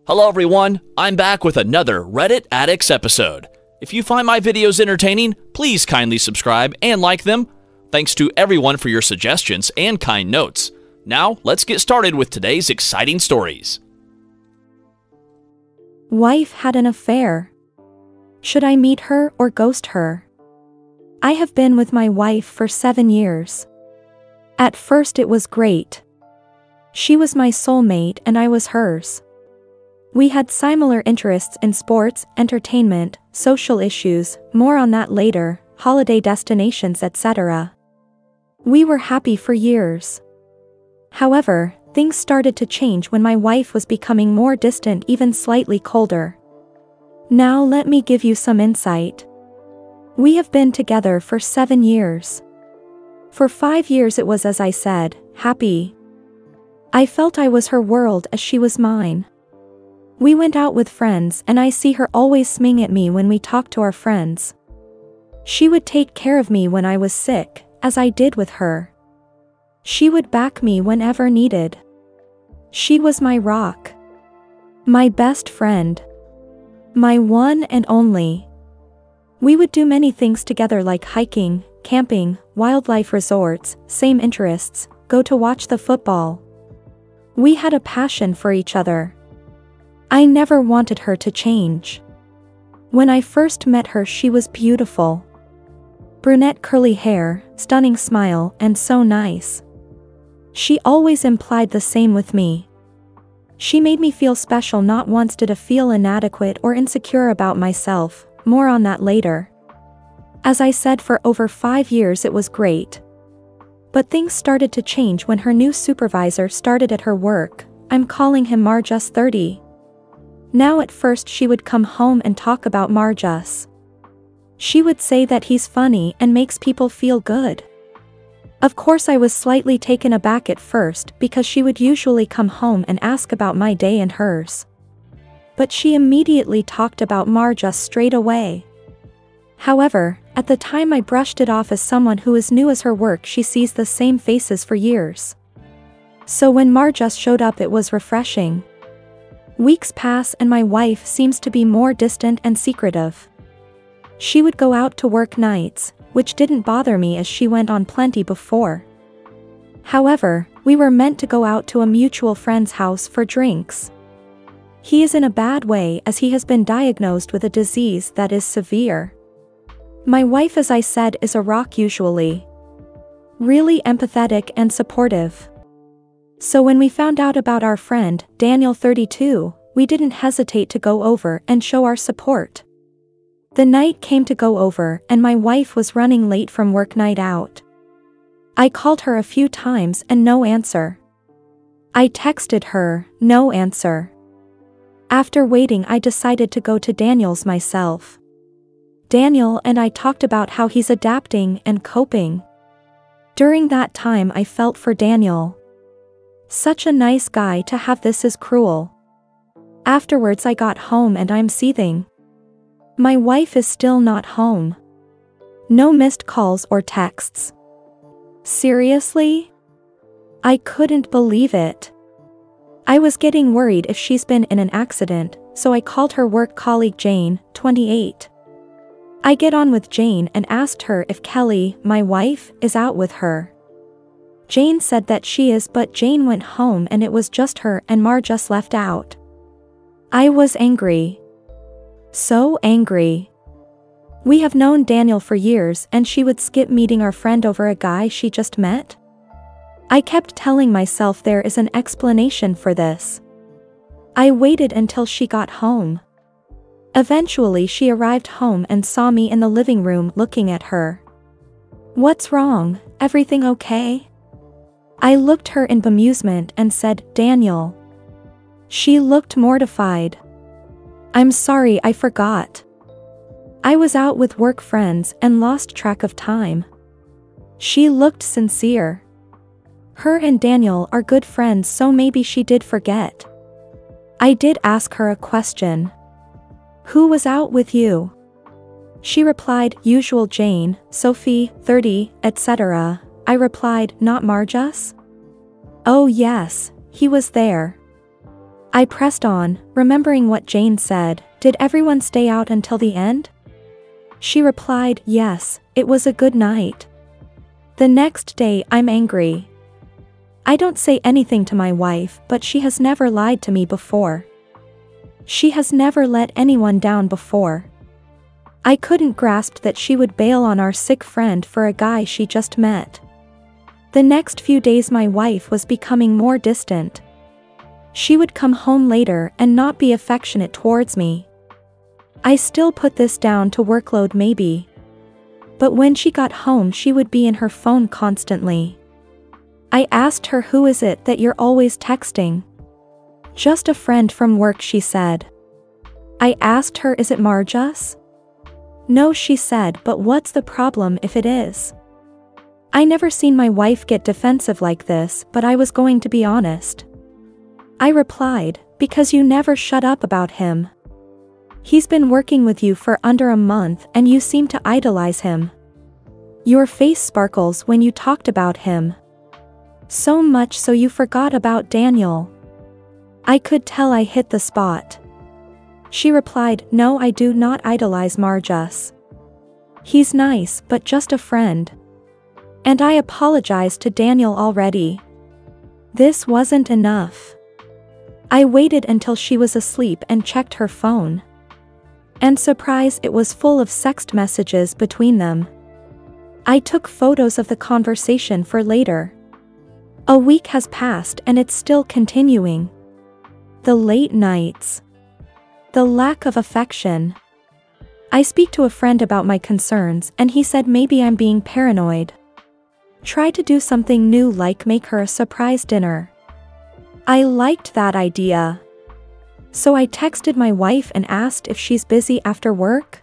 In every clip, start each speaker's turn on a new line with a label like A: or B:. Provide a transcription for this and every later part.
A: Hello everyone, I'm back with another Reddit Addicts episode. If you find my videos entertaining, please kindly subscribe and like them. Thanks to everyone for your suggestions and kind notes. Now, let's get started with today's exciting stories.
B: Wife had an affair. Should I meet her or ghost her? I have been with my wife for 7 years. At first it was great. She was my soulmate and I was hers. We had similar interests in sports, entertainment, social issues, more on that later, holiday destinations, etc. We were happy for years. However, things started to change when my wife was becoming more distant, even slightly colder. Now let me give you some insight. We have been together for 7 years. For 5 years it was, as I said, happy. I felt I was her world as she was mine. We went out with friends and I see her always smiling at me when we talked to our friends. She would take care of me when I was sick, as I did with her. She would back me whenever needed. She was my rock. My best friend. My one and only. We would do many things together like hiking, camping, wildlife resorts, same interests, go to watch the football. We had a passion for each other. I never wanted her to change. When I first met her, she was beautiful. Brunette curly hair, stunning smile, and so nice. She always implied the same with me. She made me feel special, not once did I feel inadequate or insecure about myself, more on that later. As I said, for over 5 years it was great. But things started to change when her new supervisor started at her work. I'm calling him Marjus 30. Now at first she would come home and talk about Marjus. She would say that he's funny and makes people feel good. Of course I was slightly taken aback at first because she would usually come home and ask about my day and hers. But she immediately talked about Marjus straight away. However, at the time I brushed it off as someone who is new as her work. She sees the same faces for years. So when Marjus showed up it was refreshing. Weeks pass and my wife seems to be more distant and secretive. She would go out to work nights, which didn't bother me as she went on plenty before. However, we were meant to go out to a mutual friend's house for drinks. He is in a bad way as he has been diagnosed with a disease that is severe. My wife, as I said, is a rock usually. Really empathetic and supportive. So when we found out about our friend, Daniel 32, we didn't hesitate to go over and show our support. The night came to go over and my wife was running late from work night out. I called her a few times and no answer. I texted her, no answer. After waiting I decided to go to Daniel's myself. Daniel and I talked about how he's adapting and coping. During that time I felt for Daniel. Such a nice guy to have this is cruel. Afterwards I got home and I'm seething. My wife is still not home. No missed calls or texts. Seriously? I couldn't believe it. I was getting worried if she's been in an accident, so I called her work colleague Jane, 28. I get on with Jane and asked her if Kelly, my wife, is out with her. Jane said that she is, but Jane went home and it was just her and Marjus left out. I was angry. So angry. We have known Daniel for years and she would skip meeting our friend over a guy she just met? I kept telling myself there is an explanation for this. I waited until she got home. Eventually she arrived home and saw me in the living room looking at her. What's wrong? Everything okay? I looked her in bemusement and said, Daniel. She looked mortified. I'm sorry, I forgot. I was out with work friends and lost track of time. She looked sincere. Her and Daniel are good friends, so maybe she did forget. I did ask her a question. Who was out with you? She replied, usual Jane, Sophie, 30, etc. I replied, not Marjus? Oh yes, he was there. I pressed on, remembering what Jane said. Did everyone stay out until the end? She replied, yes, it was a good night. The next day I'm angry. I don't say anything to my wife, but she has never lied to me before. She has never let anyone down before. I couldn't grasp that she would bail on our sick friend for a guy she just met. The next few days my wife was becoming more distant. She would come home later and not be affectionate towards me. I still put this down to workload maybe. But when she got home she would be in her phone constantly. I asked her, who is it that you're always texting? Just a friend from work, she said. I asked her, is it Marjus? No, she said, but what's the problem if it is? I never seen my wife get defensive like this, but I was going to be honest. I replied, because you never shut up about him. He's been working with you for under a month and you seem to idolize him. Your face sparkles when you talked about him. So much so you forgot about Daniel. I could tell I hit the spot. She replied, no, I do not idolize Marjus. He's nice, but just a friend. And I apologized to Daniel already. This wasn't enough. I waited until she was asleep and checked her phone. And surprise, it was full of sext messages between them. I took photos of the conversation for later. A week has passed and it's still continuing. The late nights. The lack of affection. I speak to a friend about my concerns and he said maybe I'm being paranoid. Try to do something new, like make her a surprise dinner. I liked that idea. So I texted my wife and asked if she's busy after work.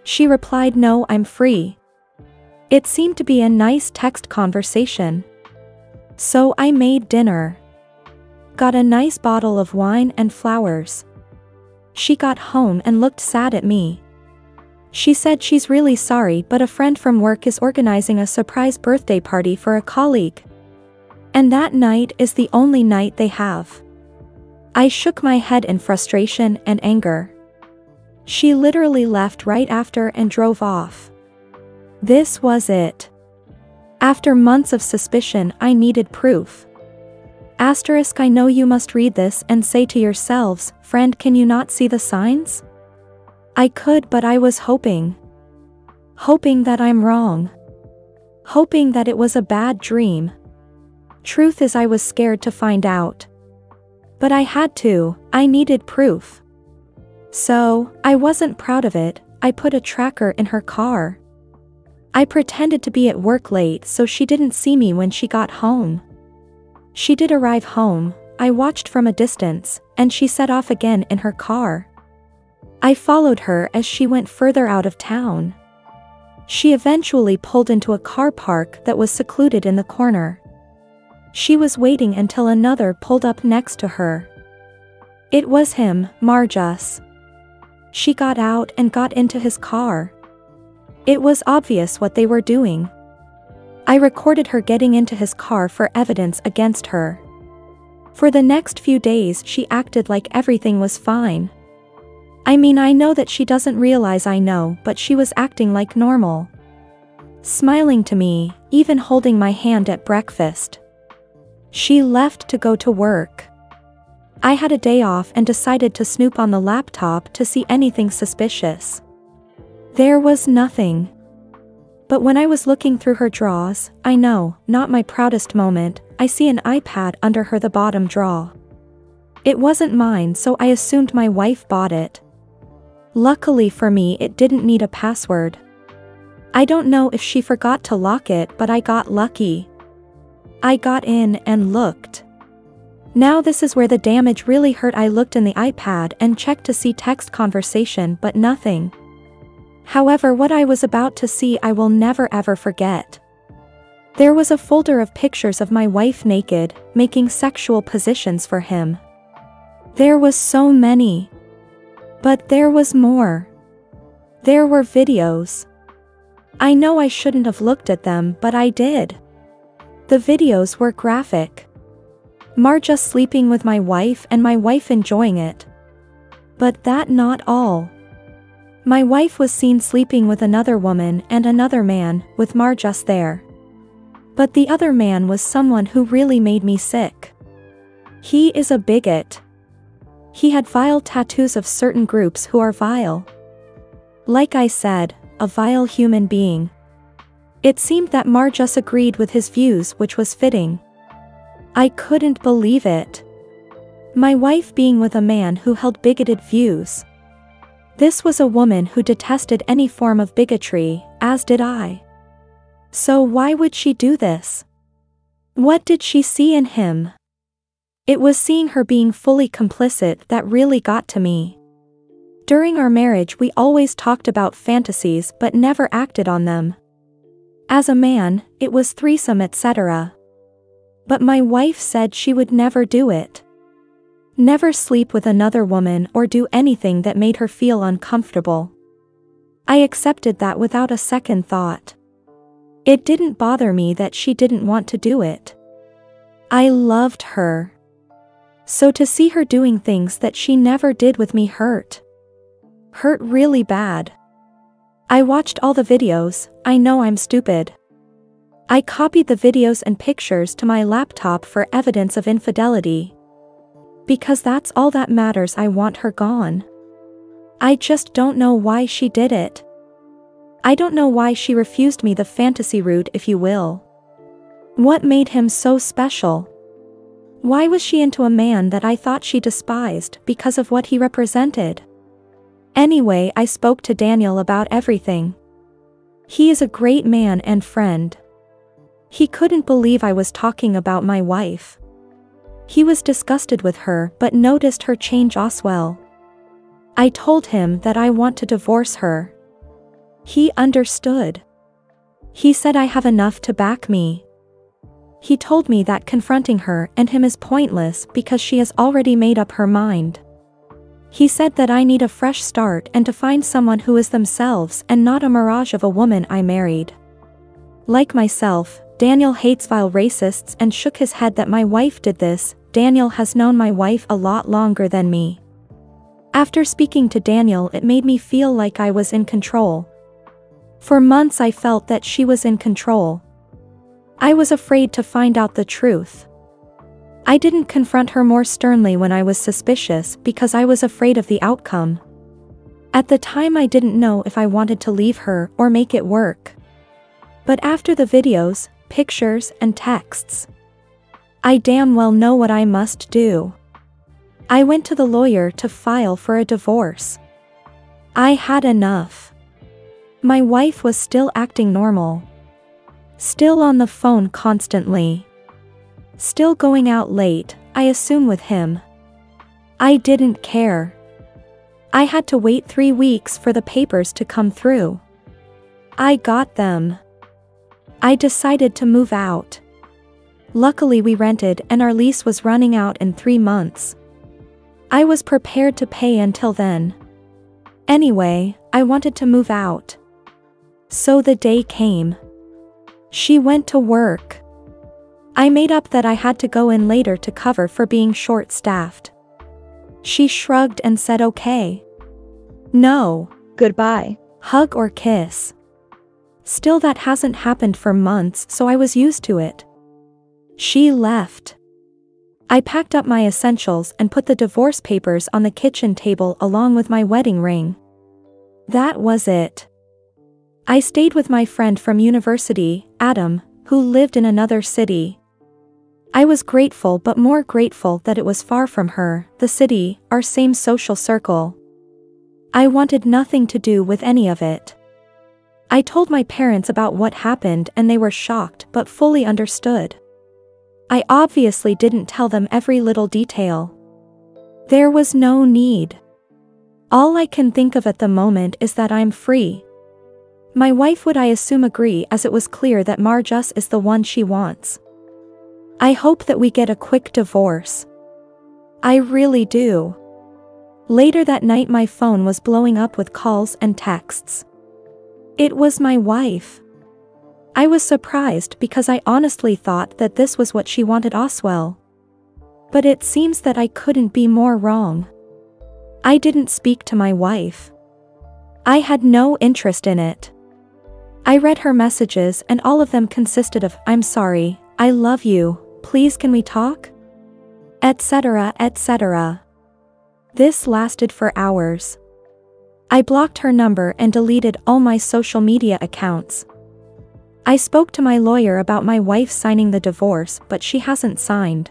B: She replied, no, I'm free. It seemed to be a nice text conversation. So I made dinner. Got a nice bottle of wine and flowers. She got home and looked sad at me. She said she's really sorry, but a friend from work is organizing a surprise birthday party for a colleague. And that night is the only night they have. I shook my head in frustration and anger. She literally left right after and drove off. This was it. After months of suspicion, I needed proof. Asterisk, I know you must read this and say to yourselves, friend, can you not see the signs? I could, but I was hoping. Hoping that I'm wrong. Hoping that it was a bad dream. Truth is, I was scared to find out. But I had to, I needed proof. So, I wasn't proud of it. I put a tracker in her car. I pretended to be at work late so she didn't see me when she got home. She did arrive home. I watched from a distance, and she set off again in her car. I followed her as she went further out of town. She eventually pulled into a car park that was secluded in the corner. She was waiting until another pulled up next to her. It was him, Marjus. She got out and got into his car. It was obvious what they were doing. I recorded her getting into his car for evidence against her. For the next few days she acted like everything was fine. I mean, I know that she doesn't realize I know, but she was acting like normal. Smiling to me, even holding my hand at breakfast. She left to go to work. I had a day off and decided to snoop on the laptop to see anything suspicious. There was nothing. But when I was looking through her drawers, I know, not my proudest moment, I see an iPad under her the bottom drawer. It wasn't mine, so I assumed my wife bought it. Luckily for me, it didn't need a password. I don't know if she forgot to lock it, but I got lucky. I got in and looked. Now this is where the damage really hurt. I looked in the iPad and checked to see text conversation, but nothing. However, what I was about to see I will never ever forget. There was a folder of pictures of my wife naked, making sexual positions for him. There was so many. But there was more. There were videos. I know I shouldn't have looked at them, but I did. The videos were graphic. Marja sleeping with my wife and my wife enjoying it. But that not all. My wife was seen sleeping with another woman and another man, with Marja there. But the other man was someone who really made me sick. He is a bigot. He had vile tattoos of certain groups who are vile. Like I said, a vile human being. It seemed that Marja agreed with his views, which was fitting. I couldn't believe it. My wife being with a man who held bigoted views. This was a woman who detested any form of bigotry, as did I. So why would she do this? What did she see in him? It was seeing her being fully complicit that really got to me. During our marriage we always talked about fantasies but never acted on them. As a man, it was threesome etc. But my wife said she would never do it. Never sleep with another woman or do anything that made her feel uncomfortable. I accepted that without a second thought. It didn't bother me that she didn't want to do it. I loved her. So to see her doing things that she never did with me hurt. Hurt really bad. I watched all the videos. I know I'm stupid. I copied the videos and pictures to my laptop for evidence of infidelity. Because that's all that matters. I want her gone. I just don't know why she did it. I don't know why she refused me the fantasy route, if you will. What made him so special? Why was she into a man that I thought she despised because of what he represented? Anyway, I spoke to Daniel about everything. He is a great man and friend. He couldn't believe I was talking about my wife. He was disgusted with her but noticed her change as well. I told him that I want to divorce her. He understood. He said I have enough to back me. He told me that confronting her and him is pointless because she has already made up her mind. He said that I need a fresh start and to find someone who is themselves and not a mirage of a woman I married. Like myself, Daniel hates vile racists and shook his head that my wife did this. Daniel has known my wife a lot longer than me. After speaking to Daniel, it made me feel like I was in control. For months I felt that she was in control. I was afraid to find out the truth. I didn't confront her more sternly when I was suspicious because I was afraid of the outcome. At the time I didn't know if I wanted to leave her or make it work. But after the videos, pictures, and texts, I damn well know what I must do. I went to the lawyer to file for a divorce. I had enough. My wife was still acting normal. Still on the phone constantly. Still going out late, I assume with him. I didn't care. I had to wait 3 weeks for the papers to come through. I got them. I decided to move out. Luckily we rented and our lease was running out in 3 months. I was prepared to pay until then. Anyway, I wanted to move out. So the day came. She went to work. I made up that I had to go in later to cover for being short-staffed. She shrugged and said okay. No, goodbye, hug or kiss. Still, that hasn't happened for months, so I was used to it. She left. I packed up my essentials and put the divorce papers on the kitchen table along with my wedding ring. That was it. I stayed with my friend from university, Adam, who lived in another city. I was grateful, but more grateful that it was far from her, the city, our same social circle. I wanted nothing to do with any of it. I told my parents about what happened and they were shocked but fully understood. I obviously didn't tell them every little detail. There was no need. All I can think of at the moment is that I'm free. My wife would, I assume, agree, as it was clear that Marja is the one she wants. I hope that we get a quick divorce. I really do. Later that night my phone was blowing up with calls and texts. It was my wife. I was surprised because I honestly thought that this was what she wanted as well. But it seems that I couldn't be more wrong. I didn't speak to my wife. I had no interest in it. I read her messages and all of them consisted of, "I'm sorry, I love you, please can we talk?" etc., etc. This lasted for hours. I blocked her number and deleted all my social media accounts. I spoke to my lawyer about my wife signing the divorce, but she hasn't signed.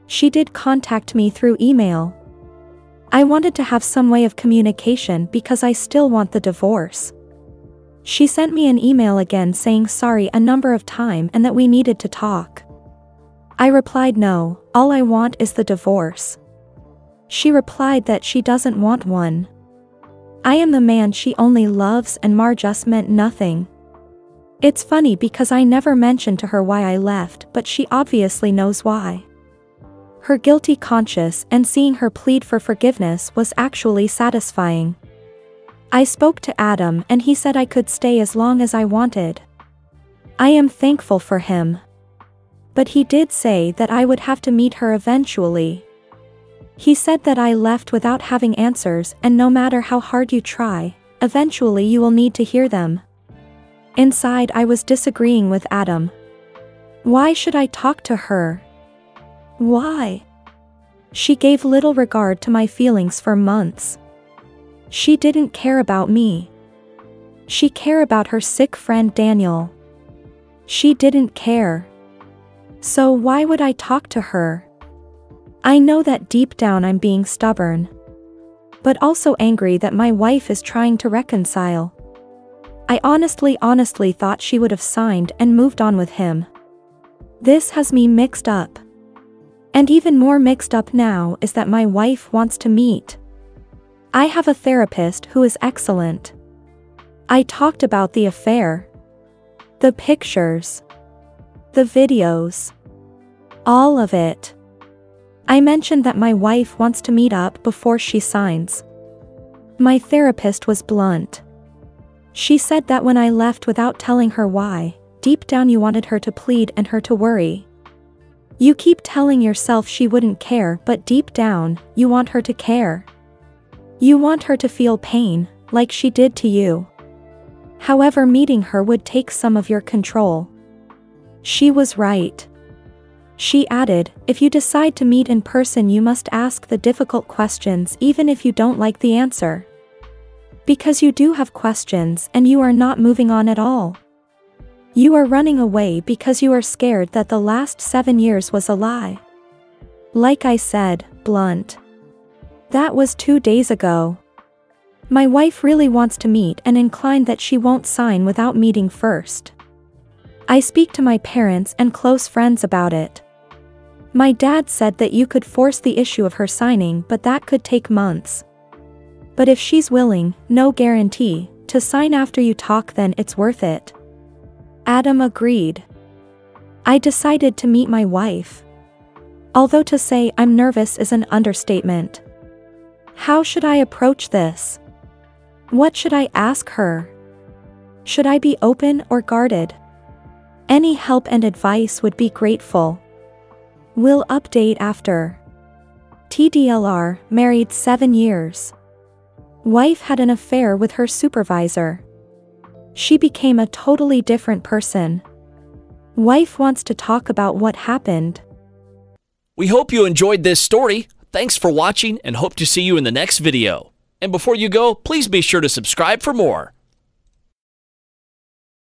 B: She did contact me through email. I wanted to have some way of communication because I still want the divorce. She sent me an email again saying sorry a number of times and that we needed to talk. I replied no, all I want is the divorce. She replied that she doesn't want one. I am the man she only loves and Mar just meant nothing. It's funny because I never mentioned to her why I left, but she obviously knows why. Her guilty conscience and seeing her plead for forgiveness was actually satisfying. I spoke to Adam and he said I could stay as long as I wanted. I am thankful for him. But he did say that I would have to meet her eventually. He said that I left without having answers and no matter how hard you try, eventually you will need to hear them. Inside I was disagreeing with Adam. Why should I talk to her? Why? She gave little regard to my feelings for months. She didn't care about me. She cared about her sick friend Daniel. She didn't care. So why would I talk to her? I know that deep down I'm being stubborn. But also angry that my wife is trying to reconcile. I honestly thought she would have signed and moved on with him. This has me mixed up. And even more mixed up now is that my wife wants to meet. I have a therapist who is excellent. I talked about the affair. The pictures. The videos. All of it. I mentioned that my wife wants to meet up before she signs. My therapist was blunt. She said that when I left without telling her why, deep down you wanted her to plead and her to worry. You keep telling yourself she wouldn't care, but deep down, you want her to care. You want her to feel pain, like she did to you. However, meeting her would take some of your control. She was right. She added, if you decide to meet in person you must ask the difficult questions even if you don't like the answer. Because you do have questions and you are not moving on at all. You are running away because you are scared that the last 7 years was a lie. Like I said, blunt. That was 2 days ago. My wife really wants to meet and inclined that she won't sign without meeting first. I speak to my parents and close friends about it. My dad said that you could force the issue of her signing, but that could take months. But if she's willing, no guarantee, to sign after you talk, then it's worth it. Adam agreed. I decided to meet my wife. Although to say I'm nervous is an understatement. How should I approach this? What should I ask her? Should I be open or guarded? Any help and advice would be grateful. Will update after. TDLR, married 7 years. Wife had an affair with her supervisor. She became a totally different person. Wife wants to talk about what happened.
A: We hope you enjoyed this story. Thanks for watching and hope to see you in the next video. And before you go, please be sure to subscribe for more.